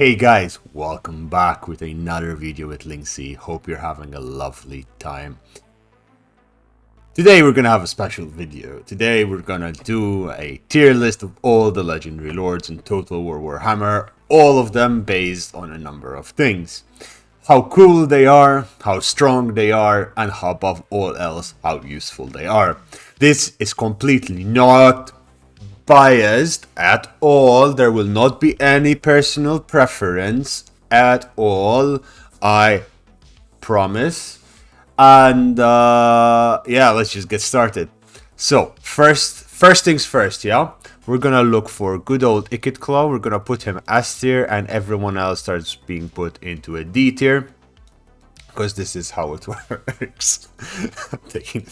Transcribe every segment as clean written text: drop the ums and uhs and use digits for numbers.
Hey guys, welcome back with another video with Linksi. Hope you're having a lovely time. Today we're gonna have a special video. Today we're gonna do a tier list of all the legendary lords in Total War Warhammer, all of them based on a number of things. How cool they are, how strong they are, and how above all else, how useful they are. This is completely not biased at all. There will not be any personal preference at all, I promise. And yeah, let's just get started. So first things first, yeah, we're gonna look for good old Ikit Claw. We're gonna put him S tier, and everyone else starts being put into a D tier, because this is how it works. I'm taking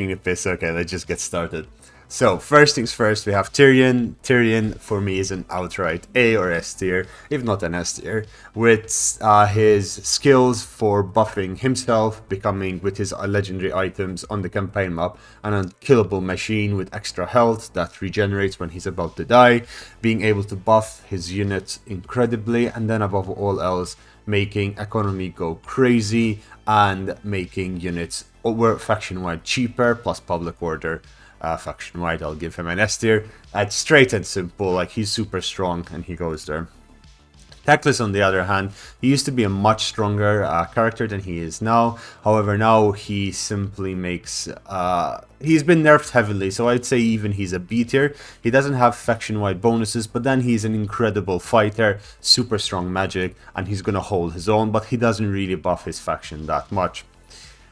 the piss. Okay, let's just get started. So, first things first, we have Tyrion. Tyrion, for me, is an outright A or S tier, if not an S tier, with his skills for buffing himself, becoming, with his legendary items on the campaign map, an unkillable machine with extra health that regenerates when he's about to die, being able to buff his units incredibly, and then above all else, making economy go crazy and making units over faction-wide cheaper, plus public order faction-wide. I'll give him an S tier. It's straight and simple, like he's super strong and he goes there. Teclis, on the other hand, he used to be a much stronger character than he is now. However, now he simply makes... he's been nerfed heavily, so I'd say even he's a B tier. He doesn't have faction-wide bonuses, but then he's an incredible fighter, super strong magic, and he's gonna hold his own, but he doesn't really buff his faction that much.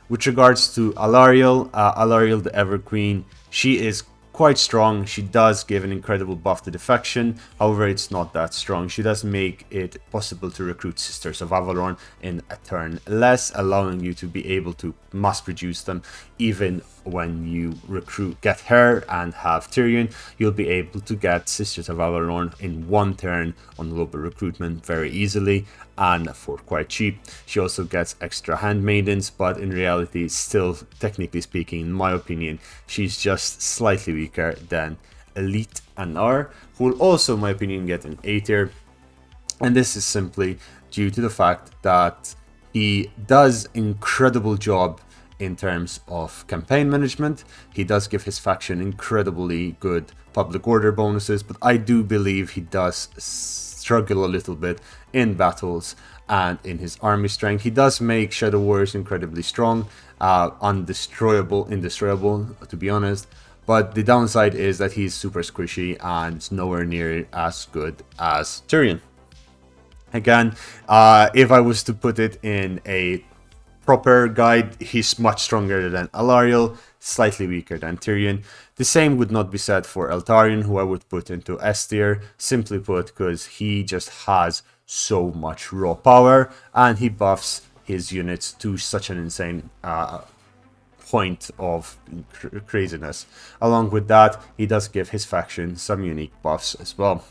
With regards to Alarielle, Alarielle the Everqueen, she is quite strong. She does give an incredible buff to the faction, however it's not that strong. She does make it possible to recruit Sisters of Avalon in a turn less, allowing you to be able to mass produce them. Even when you get her and have Tyrion, you'll be able to get Sisters of Avalon in one turn on global recruitment very easily and for quite cheap. She also gets extra handmaidens, but in reality, still, technically speaking, in my opinion, she's just slightly weaker than Elite and R, who will also, in my opinion, get an A tier. And this is simply due to the fact that he does incredible job in terms of campaign management. He does give his faction incredibly good public order bonuses, but I do believe he does struggle a little bit in battles and in his army strength. He does make Shadow Warriors incredibly strong, indestructible, to be honest. But the downside is that he's super squishy and it's nowhere near as good as Tyrion. Again, if I was to put it in a proper guide, he's much stronger than Alarielle, slightly weaker than Tyrion. The same would not be said for Eltarion, who I would put into S tier, simply put because he just has so much raw power and he buffs his units to such an insane point of craziness. Along with that, he does give his faction some unique buffs as well.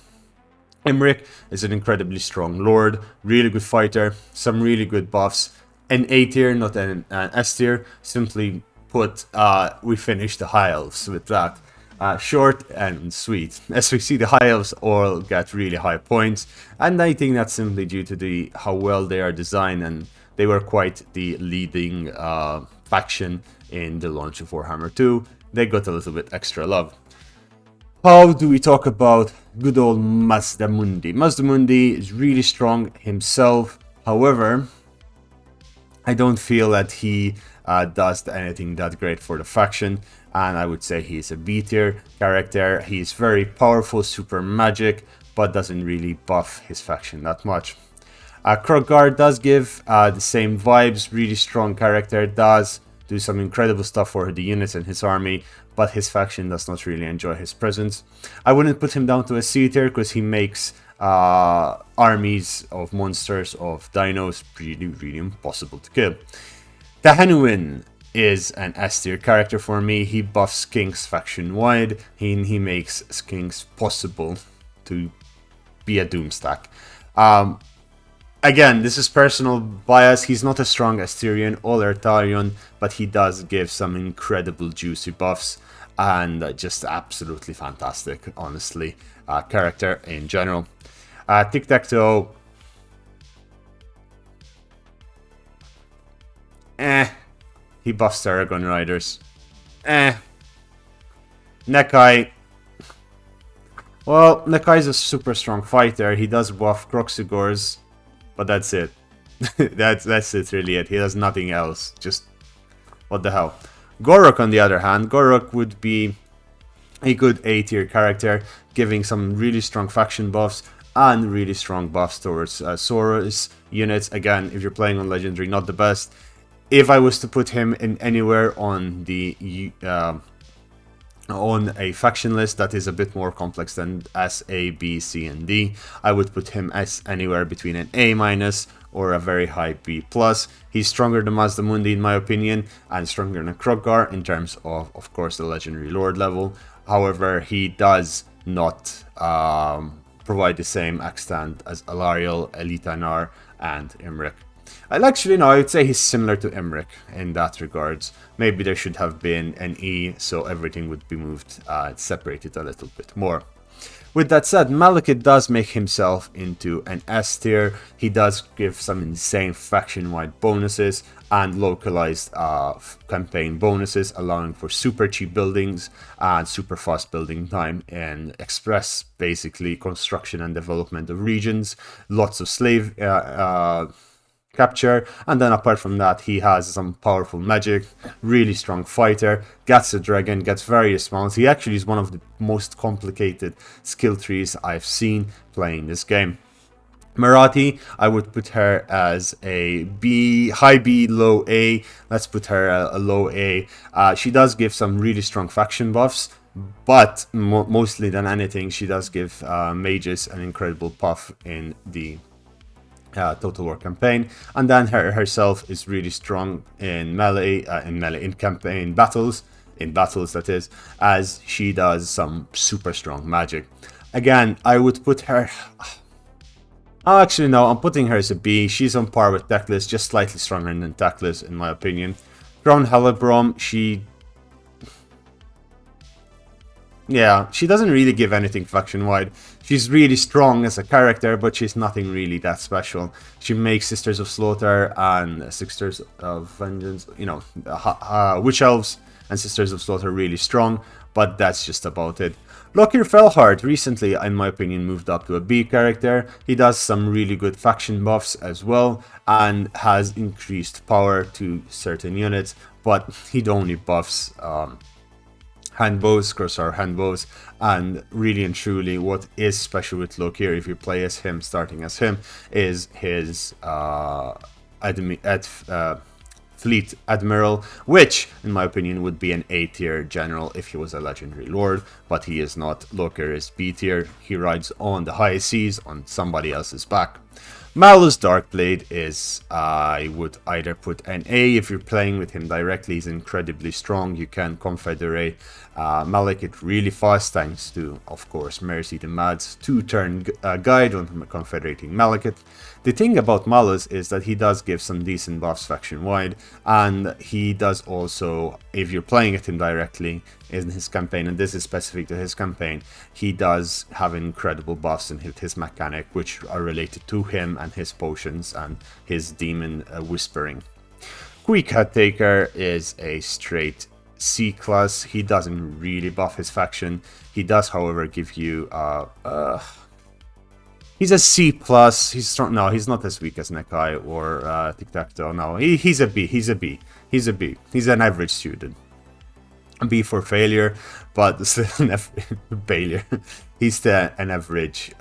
Imric is an incredibly strong lord, really good fighter, some really good buffs. An A tier, not an S tier. Simply put, we finished the High Elves with that. Short and sweet. As we see, the High Elves all get really high points, and I think that's simply due to how well they are designed, and they were quite the leading faction in the launch of Warhammer 2. They got a little bit extra love. How do we talk about good old Mazdamundi? Mazdamundi is really strong himself, however, I don't feel that he does anything that great for the faction, and I would say he's a B tier character. He's very powerful, super magic, but doesn't really buff his faction that much. Krogar does give the same vibes, really strong character, does do some incredible stuff for the units in his army, but his faction does not really enjoy his presence. I wouldn't put him down to a C tier because he makes armies of monsters, of dinos, really impossible to kill. Tahanuin is an S tier character for me. He buffs Skinks faction wide. He makes Skinks possible to be a doomstack. Again, this is personal bias. He's not as strong as Tyrion or Eltarion, but he does give some incredible juicy buffs and just absolutely fantastic, honestly, character in general. Tic-tac-toe. He buffs Aragon Riders. Nekai. Well, Nekai's a super strong fighter. He does buff Croxigors, but that's it. that's literally it. He does nothing else. Just what the hell. Gorok, on the other hand, Gorok would be a good A-tier character, giving some really strong faction buffs and really strong buffs towards Soros units. Again, if you're playing on Legendary, not the best. If I was to put him in anywhere on the on a faction list that is a bit more complex than S, A, B, C, and D, I would put him as anywhere between an A- or a very high B+. He's stronger than Mazdamundi in my opinion, and stronger than Krogar in terms of course, the Legendary Lord level. However, he does not provide the same extent as Alariel, Elitanar, and Imrik. I would say he's similar to Imrik in that regards. Maybe there should have been an E, so everything would be moved, separated a little bit more. With that said, Malekith does make himself into an S tier. He does give some insane faction-wide bonuses and localized campaign bonuses, allowing for super cheap buildings and super fast building time and express, basically, construction and development of regions. Lots of slave capture, and then apart from that, he has some powerful magic, really strong fighter, gets a dragon, gets various mounts. He actually is one of the most complicated skill trees I've seen playing this game. Marathi, I would put her as a B, high B, low A. Let's put her a low A. She does give some really strong faction buffs, but mostly than anything, she does give mages an incredible buff in the Total War campaign, and then herself is really strong in melee, in campaign battles, that is, as she does some super strong magic. Again, I would put her. Oh, actually no, I'm putting her as a B. She's on par with Teclis, just slightly stronger than Teclis in my opinion. Crown Helebrom, she doesn't really give anything faction-wide. She's really strong as a character, but she's nothing really that special. She makes Sisters of Slaughter and Sisters of Vengeance, Witch Elves and Sisters of Slaughter really strong, but that's just about it. Lokir Felhard recently, in my opinion, moved up to a B character. He does some really good faction buffs as well, and has increased power to certain units, but he only buffs handbows, Crosshair handbows, and really and truly what is special with Lokir, if you play as him, starting as him, is his Fleet Admiral, which, in my opinion, would be an A-tier general if he was a Legendary Lord, but he is not. Lokir is B-tier, he rides on the high seas on somebody else's back. Malus Darkblade is, I would either put an A if you're playing with him directly. He's incredibly strong. You can confederate Malekith really fast thanks to, of course, Mercy the Mad's 2-turn guide on confederating Malekith. The thing about Malus is that he does give some decent buffs faction-wide, and he does also, if you're playing at him directly in his campaign, and this is specific to his campaign, he does have incredible buffs in his mechanic, which are related to him and his potions and his demon whispering. Quick Head Taker is a straight C class. He doesn't really buff his faction. He does, however, give you he's a C plus. He's strong. No, he's not as weak as Nekai or Tic-Tac-Toe. No, he's a B. He's a B. He's a B. He's an average student. A B for failure, but still an failure. He's an average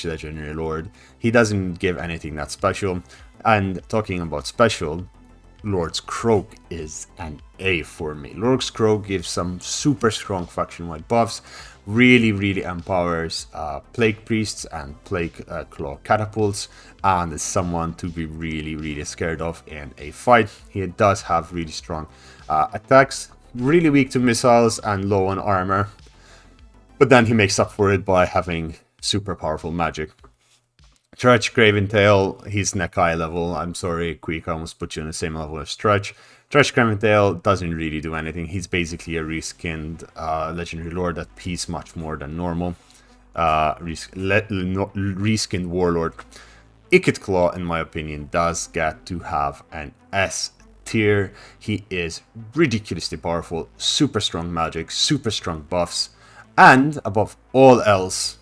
Legendary Lord. He doesn't give anything that special. And talking about special, Lord's Croak is an A for me. Lord's Croak gives some super strong faction-wide buffs, really empowers Plague Priests and Plague Claw Catapults, and is someone to be really scared of in a fight. He does have really strong attacks, really weak to missiles and low on armor, but then he makes up for it by having super powerful magic. Stretch Craventail, he's Nekai level. I'm sorry, Queek, I almost put you on the same level as Stretch. Stretch Craventail doesn't really do anything. He's basically a reskinned Legendary Lord that P's much more than normal. reskinned warlord. Ikit Claw, in my opinion, does get to have an S tier. He is ridiculously powerful, super strong magic, super strong buffs, and above all else,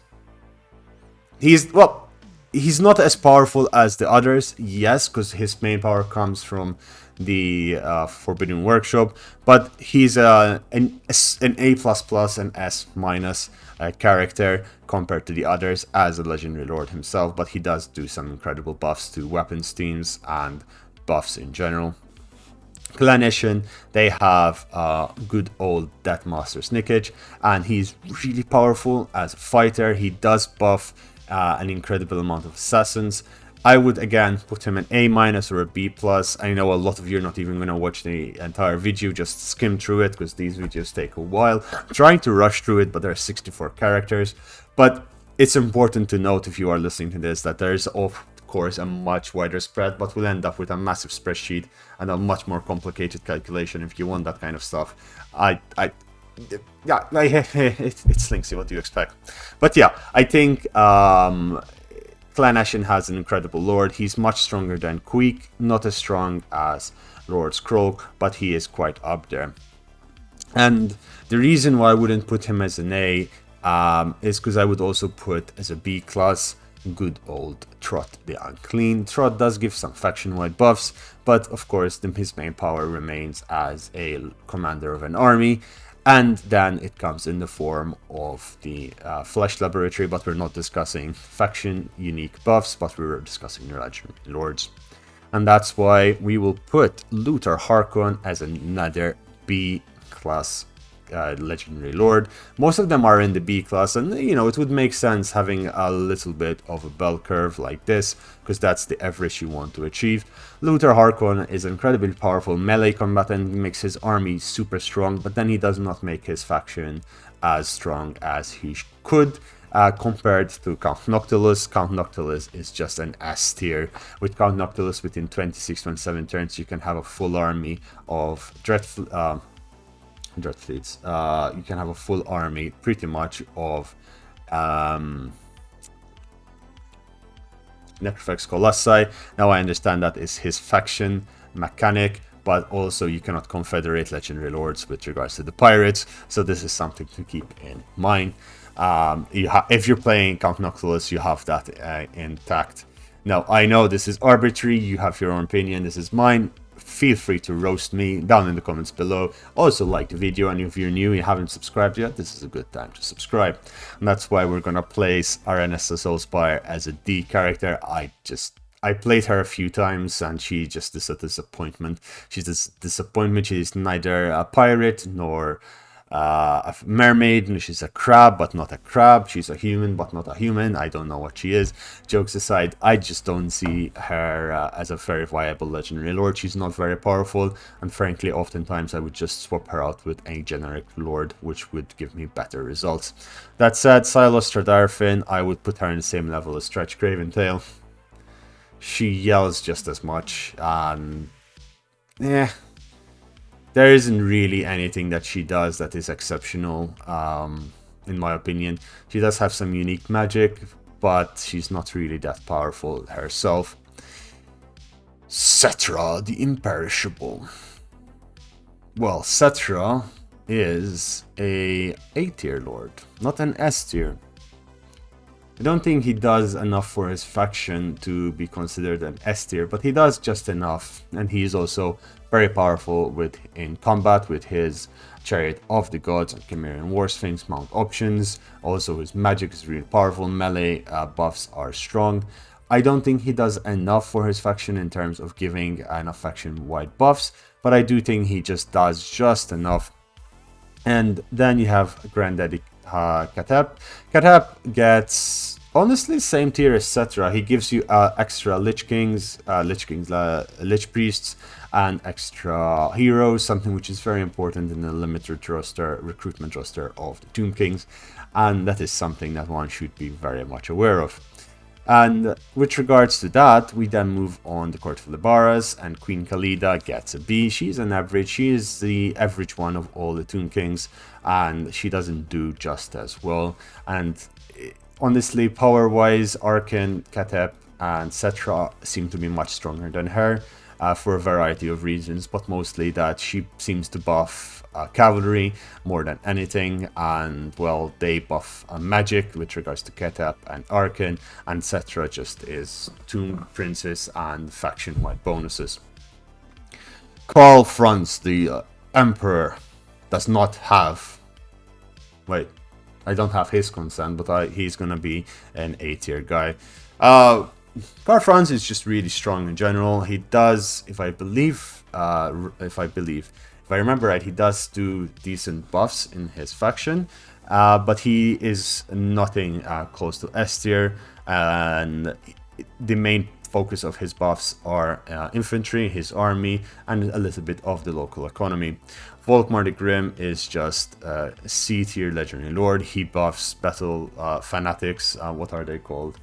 he's not as powerful as the others, yes, because his main power comes from the Forbidden Workshop, but he's an A++ and S- character compared to the others as a Legendary Lord himself, but he does do some incredible buffs to weapons teams and buffs in general. Clanician, they have good old Deathmaster Snickage, and he's really powerful as a fighter. He does buff an incredible amount of assassins. I would again put him an A- or a B+. I know a lot of you are not even going to watch the entire video, just skim through it because these videos take a while. I'm trying to rush through it, but there are 64 characters. But it's important to note, if you are listening to this, that there is of course a much wider spread, but we'll end up with a massive spreadsheet and a much more complicated calculation if you want that kind of stuff. Yeah, it's Linksy, what do you expect? But yeah, I think Clanashin has an incredible lord. He's much stronger than Queek, not as strong as Lord Scroll, but he is quite up there. And the reason why I wouldn't put him as an A is because I would also put as a B class good old Trot the Unclean. Trot does give some faction-wide buffs, but of course his main power remains as a commander of an army. And then it comes in the form of the Flesh Laboratory, but we're not discussing faction unique buffs, but we're discussing the Legendary Lords. And that's why we will put Luther Harkon as another B class Legendary Lord. Most of them are in the B class, and you know, it would make sense having a little bit of a bell curve like this, because that's the average you want to achieve. Luther Harkon is an incredibly powerful melee combatant, makes his army super strong, but then he does not make his faction as strong as he could. Compared to Count Noctilus. Count Noctilus is just an S tier. With Count Noctilus, within 26-27 turns, you can have a full army of Dread Fleets. You can have a full army, pretty much, of Necrofex Colossi. Now I understand that is his faction mechanic, but also you cannot confederate Legendary Lords with regards to the pirates, so this is something to keep in mind. If you're playing Count Noctilus, you have that intact. Now, I know this is arbitrary, you have your own opinion, this is mine. Feel free to roast me down in the comments below. Also like the video, and if you're new and you haven't subscribed yet, this is a good time to subscribe. And that's why we're gonna place Aranessa Soulspire as a D character. I played her a few times and she just is a disappointment. She's a disappointment. She's neither a pirate nor a mermaid. She's a crab, but not a crab. She's a human, but not a human. I don't know what she is. Jokes aside, I just don't see her as a very viable Legendary Lord. She's not very powerful, and frankly, oftentimes I would just swap her out with a generic Lord, which would give me better results. That said, Silos Stradarfin, I would put her in the same level as Stretch Craventail. She yells just as much, and yeah, there isn't really anything that she does that is exceptional, in my opinion. She does have some unique magic, but she's not really that powerful herself. Cetra, the Imperishable. Well, Cetra is a A-tier lord, not an S-tier. I don't think he does enough for his faction to be considered an S tier, but he does just enough, and he is also very powerful in combat with his Chariot of the Gods and Chimerian War Sphinx mount options. Also, his magic is really powerful, melee buffs are strong. I don't think he does enough for his faction in terms of giving enough faction-wide buffs, but I do think he just does just enough. And then you have Granddaddy Katep. Katep gets honestly same tier as Cetra. He gives you extra Lich Priests, and extra heroes, something which is very important in the limited roster, recruitment roster of the Tomb Kings, and that is something that one should be very much aware of. And with regards to that, we then move on to Court of Libaras, and Queen Khalida gets a B. She's an average. She is the average one of all the Tomb Kings, and she doesn't do just as well. And honestly, power-wise, Arkan, Katep, and Cetra seem to be much stronger than her for a variety of reasons, but mostly that she seems to buff cavalry more than anything, and well, they buff magic with regards to Katep and Arkan, and Cetra just is Tomb Princess and faction-wide bonuses. Karl Franz, the Emperor, does not have... Wait, I don't have his consent, but he's gonna be an A-tier guy. Karl Franz is just really strong in general. He does, if I remember right, he does do decent buffs in his faction, but he is nothing close to S tier, and the main focus of his buffs are infantry, his army, and a little bit of the local economy. Volkmar the Grim is just a C tier legendary lord. He buffs battle fanatics. What are they called?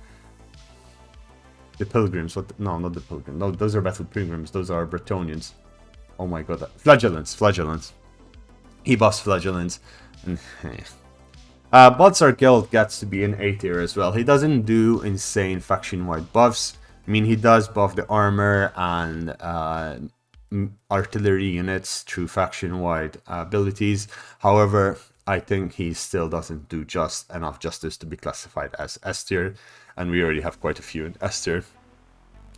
The pilgrims. What? No, not the pilgrims. No, those are battle pilgrims. Those are Brettonians. Oh my god. Flagellants. He buffs flagellants. Baltzar Geld gets to be an A tier as well. He doesn't do insane faction-wide buffs. I mean, he does buff the armor and artillery units through faction-wide abilities. However, I think he still doesn't do just enough justice to be classified as S tier, and we already have quite a few in S tier.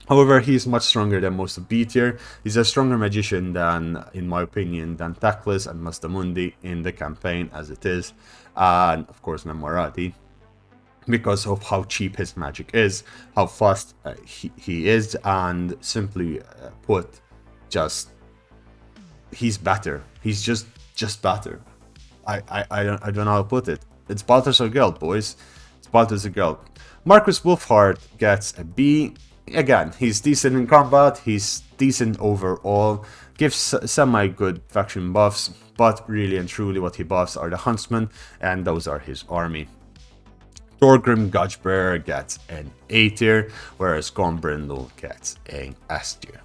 However, he's much stronger than most of B tier. He's a stronger magician than, in my opinion, than Tactless and Mazdamundi in the campaign as it is, and of course Memorati, because of how cheap his magic is, how fast he is, and simply put, he's better. He's just better. I don't know how to put it. It's Balthasar Geld, boys. It's Balthasar Geld. Marcus Wolfhard gets a B. Again, he's decent in combat. He's decent overall. Gives semi-good faction buffs, but really and truly what he buffs are the Huntsmen, and those are his army. Thorgrim Gudgebearer gets an A tier, whereas Gombrindle gets an S tier.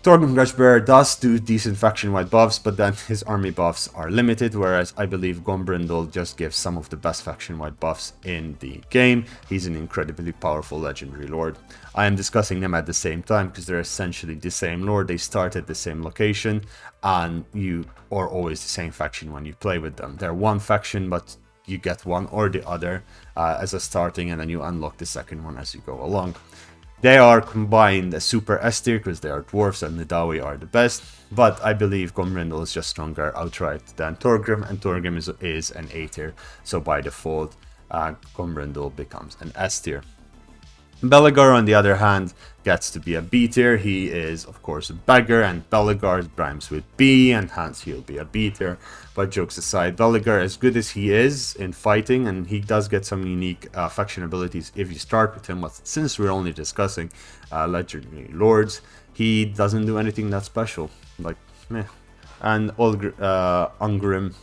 Thorgrim Gudgebearer does do decent faction-wide buffs, but then his army buffs are limited, whereas I believe Gombrindle just gives some of the best faction-wide buffs in the game. He's an incredibly powerful legendary lord. I am discussing them at the same time because they're essentially the same lord. They start at the same location, and you are always the same faction when you play with them. They're one faction, but you get one or the other as a starting, and then you unlock the second one as you go along. They are combined as super S tier because they are dwarves and the Dawi are the best, but I believe Gombrindle is just stronger outright than Thorgrim, and Thorgrim is an A tier, so by default Gombrindle becomes an S tier. Belegar, on the other hand, gets to be a B tier. He is, of course, a beggar, and Belegar rhymes with B, and hence he'll be a B tier. But jokes aside, Belegar, as good as he is in fighting, and he does get some unique faction abilities if you start with him, but since we're only discussing legendary lords, he doesn't do anything that special. Like, meh. And Ungrim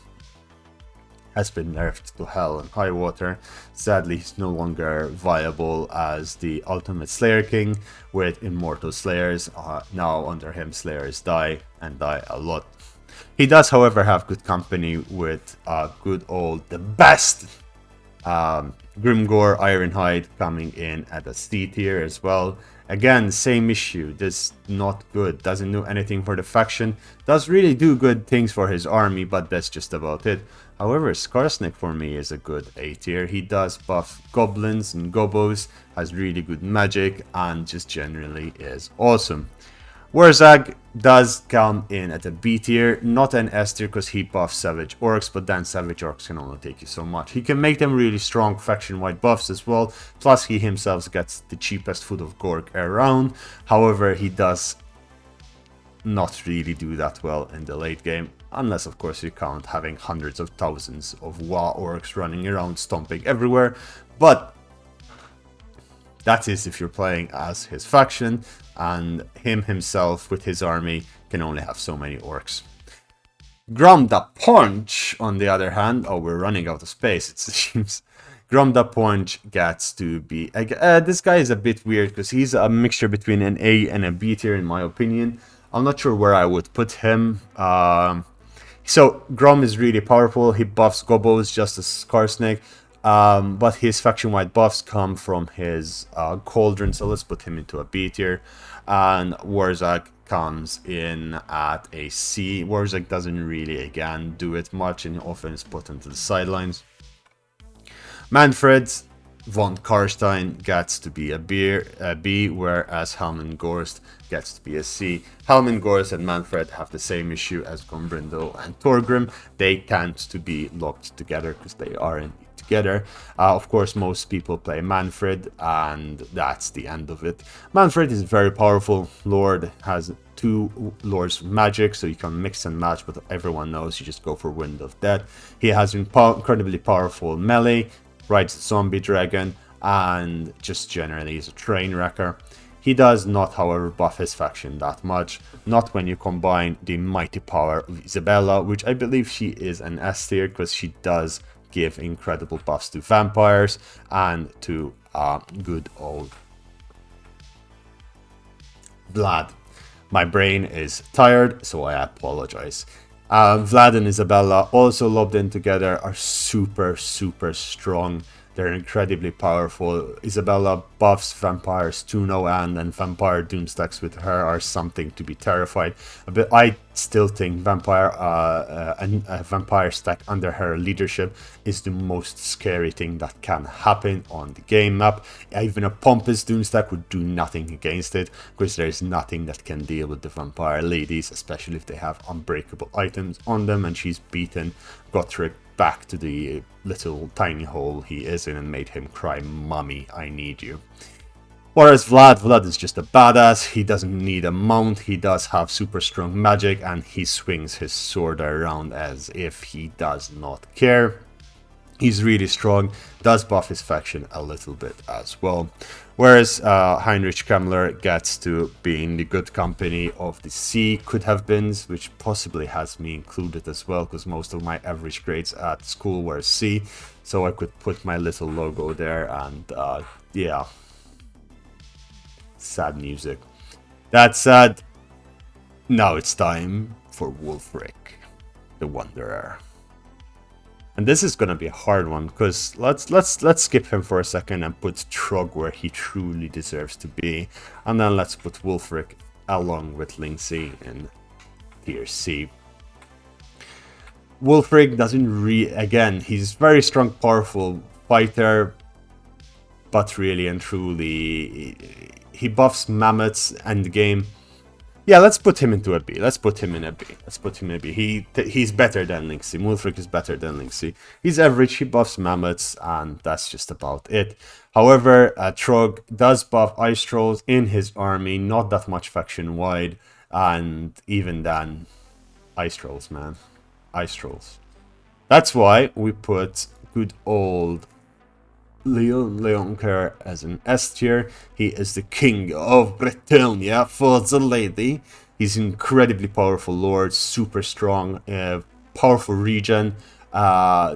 has been nerfed to hell and high water. Sadly, he's no longer viable as the ultimate Slayer King, with immortal Slayers. Now under him, Slayers die, and die a lot. He does, however, have good company with good old, the best Grimgor Ironhide coming in at a C tier as well. Again, same issue, just not good, doesn't do anything for the faction, does really do good things for his army, but that's just about it. However, Skarsnik for me is a good A tier. He does buff goblins and gobos, has really good magic, and just generally is awesome. Warzag does come in at a B tier, not an S tier because he buffs Savage Orcs, but then Savage Orcs can only take you so much. He can make them really strong faction-wide buffs as well, plus he himself gets the cheapest food of Gork around. However, he does not really do that well in the late game, unless of course you count having hundreds of thousands of War Orcs running around stomping everywhere, but that is if you're playing as his faction, and him himself with his army can only have so many orcs. Grom the Punch, on the other hand, oh, we're running out of space, it seems. Grom the Punch gets to be... this guy is a bit weird because he's a mixture between an A and a B tier in my opinion. I'm not sure where I would put him. So Grom is really powerful. He buffs gobos just as Skarsnik. But his faction-wide buffs come from his Cauldron, so let's put him into a B tier. And Warzak comes in at a C. Warzak doesn't really, again, do it much and often is put into the sidelines. Manfred von Karstein gets to be a B, whereas Helman Gorst gets to be a C. Helman Gorst and Manfred have the same issue as Gombrindel and Torgrim. They tend to be locked together because they aren't together. Of course, most people play Manfred, and that's the end of it. Manfred is very powerful lord, has 2 lords of magic, so you can mix and match, but everyone knows you just go for Wind of Death. He has incredibly powerful melee, rides a zombie dragon, and just generally is a train wrecker. He does not, however, buff his faction that much, not when you combine the mighty power of Isabella, which I believe she is an S tier because she does give incredible buffs to vampires and to good old Vlad. My brain is tired, so I apologize. Vlad and Isabella, also lobbed in together, are super strong. They're incredibly powerful. Isabella buffs vampires to no end, and vampire doomstacks with her are something to be terrified. But I still think a vampire stack under her leadership is the most scary thing that can happen on the game map. Even a pompous doomstack would do nothing against it, because there's nothing that can deal with the vampire ladies, especially if they have unbreakable items on them, and she's beaten Gotrek back to the little tiny hole he is in and made him cry, "Mommy, I need you." Whereas Vlad is just a badass. He doesn't need a mount, he does have super strong magic, and he swings his sword around as if he does not care. He's really strong, does buff his faction a little bit as well. Whereas Heinrich Kemmler gets to be in the good company of the C could have beens, which possibly has me included as well, because most of my average grades at school were C. So I could put my little logo there, and yeah. Sad music. That said, now it's time for Wulfric, the Wanderer. And this is gonna be a hard one, because let's skip him for a second and put Trog where he truly deserves to be, and then let's put Wulfric along with Linksi in tier C. Wulfric doesn't again, he's very strong, powerful fighter, but really and truly he buffs mammoths and the game. Yeah, let's put him into a B. Let's put him in a B. Let's put him in a B. He's better than Linksi. Wulfric is better than Linksi. He's average, he buffs mammoths, and that's just about it. However, Trog does buff ice trolls in his army, not that much faction wide, and even then, ice trolls, man. Ice trolls. That's why we put good old Leonker as an S tier. He is the king of Brettonia for the lady. He's incredibly powerful lord, super strong, powerful regen,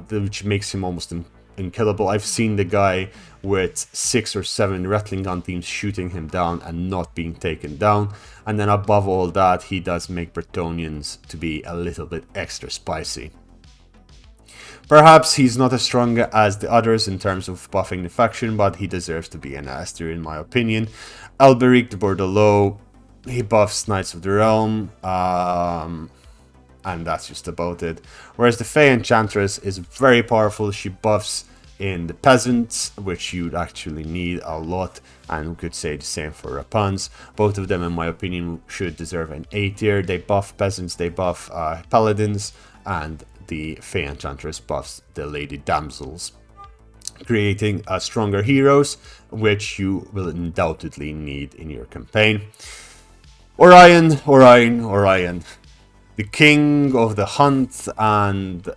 which makes him almost unkillable. I've seen the guy with 6 or 7 rattling gun teams shooting him down and not being taken down. And then above all that, he does make Brettonians to be a little bit extra spicy. Perhaps he's not as strong as the others in terms of buffing the faction, but he deserves to be an S tier in my opinion. Alberic de Bordelot, he buffs Knights of the Realm, and that's just about it. Whereas the Fey Enchantress is very powerful. She buffs in the Peasants, which you'd actually need a lot, and we could say the same for Rapans. Both of them, in my opinion, should deserve an A tier. They buff Peasants, they buff Paladins, and the Fey Enchantress buffs the Lady Damsels, creating stronger heroes, which you will undoubtedly need in your campaign. Orion. The king of the hunt and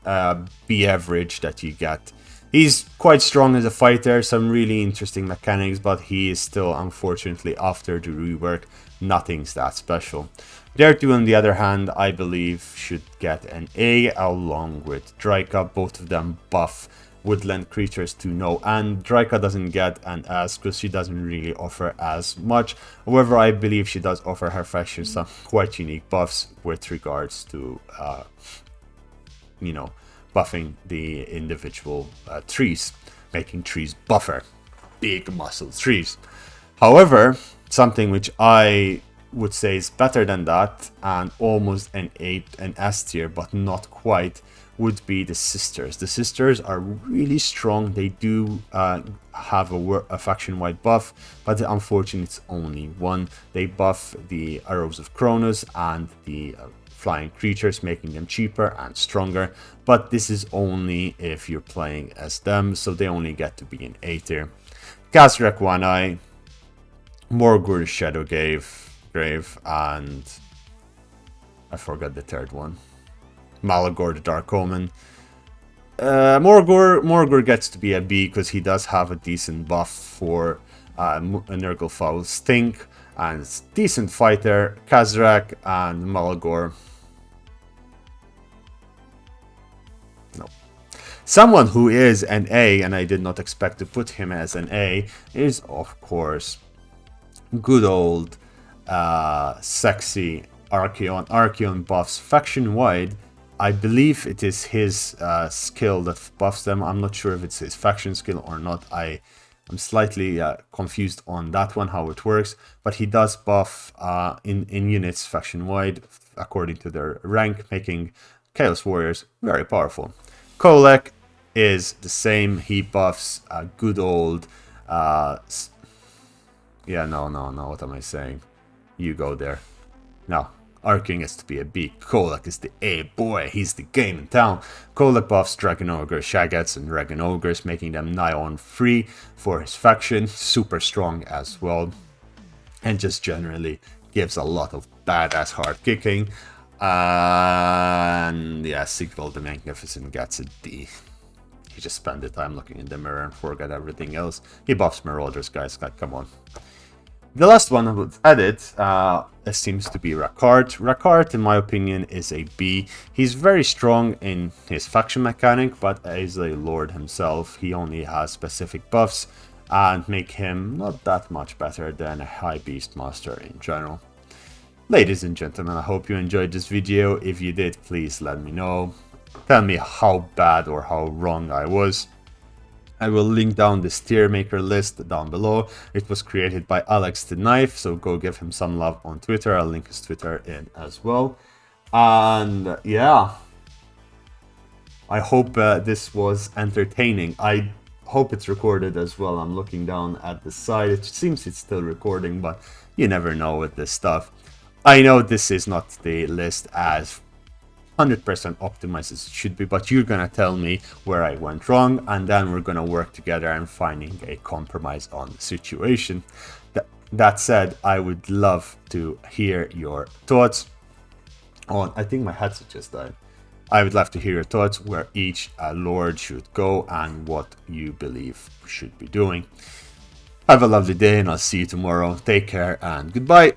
B average that you get. He's quite strong as a fighter, some really interesting mechanics, but he is still, unfortunately, after the rework, nothing's that special. Dare 2, on the other hand, I believe should get an A along with Draika. Both of them buff woodland creatures to no end. Draika doesn't get an S because she doesn't really offer as much. However, I believe she does offer her faction some quite unique buffs with regards to, buffing the individual trees. making trees buffer. Big muscle trees. However, something which I would say is better than that, and almost an S tier, but not quite, would be the sisters. The sisters are really strong. They do have a faction-wide buff, but unfortunately it's only one. They buff the arrows of Cronus and the flying creatures, making them cheaper and stronger, but this is only if you're playing as them, so they only get to be in A tier. Kazrak One Eye, Morgur the Shadow Grave, and I forgot the third one. Malagor the Dark Omen. Morgur gets to be a B because he does have a decent buff for Nurgle Stink, and decent fighter. Kazrak and Malagor. No. Someone who is an A, and I did not expect to put him as an A, is of course good old sexy Archeon. Archeon buffs faction wide. I believe it is his skill that buffs them. I'm not sure if it's his faction skill or not. I'm slightly confused on that one, how it works. But he does buff in units faction wide according to their rank, making Chaos Warriors very powerful. Kolek is the same. He buffs good old... yeah, no, what am I saying? You go there. No. Archeon is to be a B. Kolek is the A. Boy, he's the game in town. Kolek buffs Dragon Ogre, Shaggots, and Dragon Ogres, making them nigh on free for his faction. Super strong as well. And just generally gives a lot of badass hard kicking. And yeah, Sigvald the Magnificent gets a D. He just spent the time looking in the mirror and forgot everything else. He buffs Marauders, guys. Like, come on. The last one I would edit seems to be Rakart. Rakart, in my opinion, is a B. He's very strong in his faction mechanic, but as a lord himself, he only has specific buffs and make him not that much better than a high beastmaster in general. Ladies and gentlemen, I hope you enjoyed this video. If you did, please let me know. Tell me how bad or how wrong I was. I will link down this tier maker list down below. It was created by Alex the Knife, so go give him some love on Twitter. I'll link his Twitter in as well. And yeah, I hope this was entertaining. I hope it's recorded as well. I'm looking down at the side. It seems it's still recording, but you never know with this stuff. I know this is not the list as 100% optimized as it should be, but you're gonna tell me where I went wrong, and then we're gonna work together and finding a compromise on the situation. That said, I would love to hear your thoughts on... I think my headset just died. I would love to hear your thoughts where each lord should go and what you believe we should be doing. Have a lovely day, and I'll see you tomorrow. Take care and goodbye.